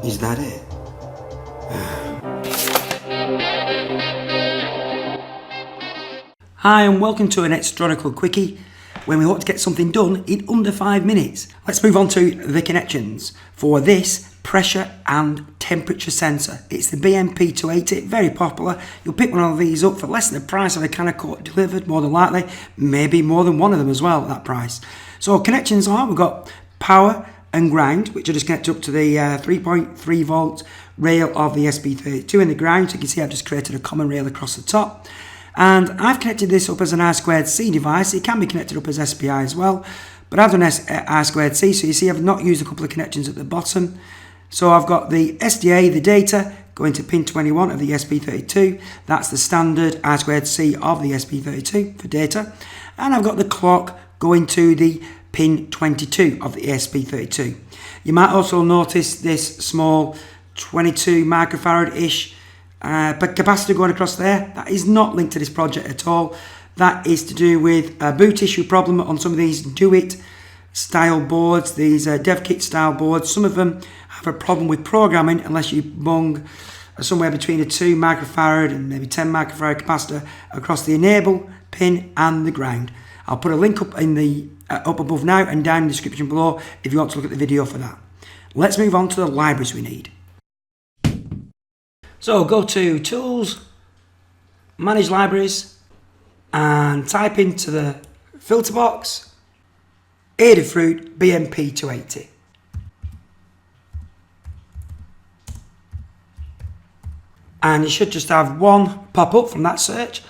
Is that it? Hi and welcome to an Extronical Quickie, when we hope to get something done in under 5 minutes. Let's move on to the connections for this pressure and temperature sensor. It's the BMP280, very popular. You'll pick one of these up for less than the price of a can of Coke delivered, more than likely, maybe more than one of them as well at that price. So connections are, we've got power and ground, which are just connected up to the 3.3 volt rail of the ESP32 in the ground. So you can see I've just created a common rail across the top. And I've connected this up as an R2C device. It can be connected up as SPI as well, but I've done R2C, so you see I've not used a couple of connections at the bottom. So I've got the SDA, the data, going to pin 21 of the ESP32. That's the standard R2C of the ESP32 for data. And I've got the clock going to the pin 22 of the ESP32. You might also notice this small 22 microfarad-ish capacitor going across there. That is not linked to this project at all. That is to do with a boot issue problem on some of these do-it style boards, these dev kit style boards. Some of them have a problem with programming unless you bung somewhere between a 2 microfarad and maybe 10 microfarad capacitor across the enable pin and the ground. I'll put a link up in the up above now and down in the description below if you want to look at the video for that. Let's move on to the libraries we need. So go to Tools, Manage Libraries, and type into the filter box Adafruit BMP280. And you should just have one pop up from that search.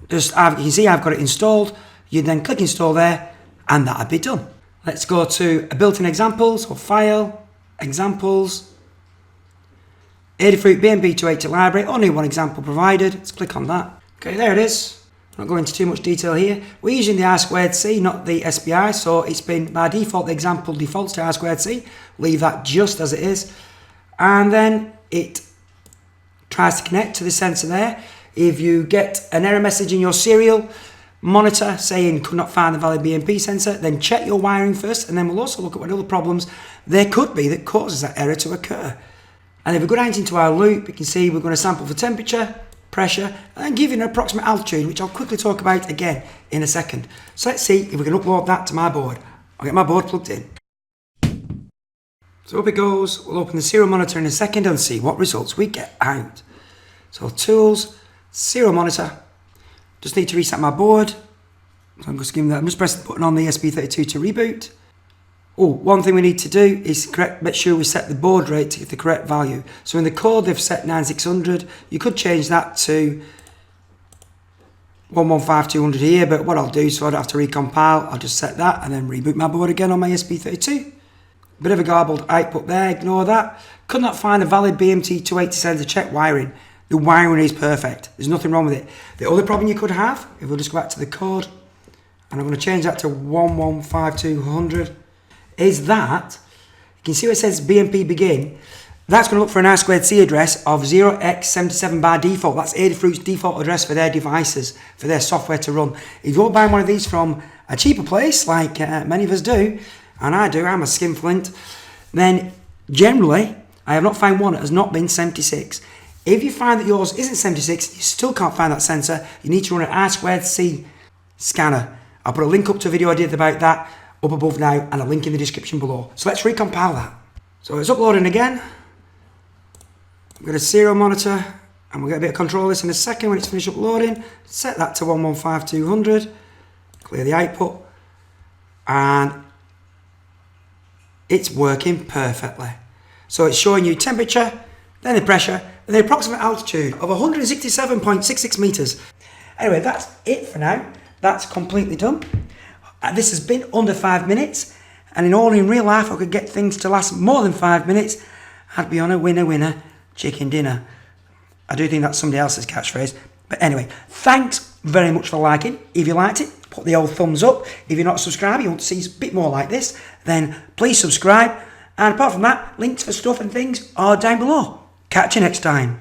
You can see I've got it installed. You then click install there and that'll be done. Let's go to a built-in example, so File, Examples, Adafruit BMP280 library, only one example provided. Let's click on that. Okay, there it is. Not going into too much detail here. We're using the R2C, not the SPI, so it's been by default, the example defaults to R2C. Leave that just as it is. And then it tries to connect to the sensor there. If you get an error message in your serial monitor saying could not find the valid BMP sensor, then check your wiring first, and then we'll also look at what other problems there could be that causes that error to occur. And if we go down into our loop, you can see we're going to sample for temperature, pressure, and give you an approximate altitude, which I'll quickly talk about again in a second. So let's see if we can upload that to my board. I'll get my board plugged in. So up it goes. We'll open the serial monitor in a second and see what results we get out. So Tools, serial monitor. Just need to reset my board. So I'm just pressing the button on the ESP32 to reboot. Oh, one thing we need to do is make sure we set the baud rate to get the correct value. So in the code they've set 9600. You could change that to 115200 here, but what I'll do, so I don't have to recompile, I'll just set that and then reboot my board again on my ESP32. Bit of a garbled output there, ignore that. Could not find a valid BMP280 sensor, check wiring. The wiring is perfect, there's nothing wrong with it. The other problem you could have, if we'll just go back to the code, and I'm going to change that to 115200, is that, you can see where it says BMP begin, that's going to look for an R2C address of 0x77 by default. That's Adafruit's default address for their devices, for their software to run. If you're buying one of these from a cheaper place, like many of us do, and I do, I'm a skinflint, then generally, I have not found one that has not been 76. If you find that yours isn't 76, you still can't find that sensor, you need to run an R2C scanner. I'll put a link up to a video I did about that up above now and a link in the description below. So let's recompile that. So it's uploading again. We've got a serial monitor and we'll get a bit of control of this in a second when it's finished uploading. Set that to 115200. Clear the output. And it's working perfectly. So it's showing you temperature, then the pressure, and the approximate altitude of 167.66 meters. Anyway, that's it for now. That's completely done. This has been under 5 minutes, and in real life, I could get things to last more than 5 minutes. I'd be on a winner, chicken dinner. I do think that's somebody else's catchphrase. But anyway, thanks very much for liking. If you liked it, put the old thumbs up. If you're not subscribed, you want to see a bit more like this, then please subscribe. And apart from that, links for stuff and things are down below. Catch you next time.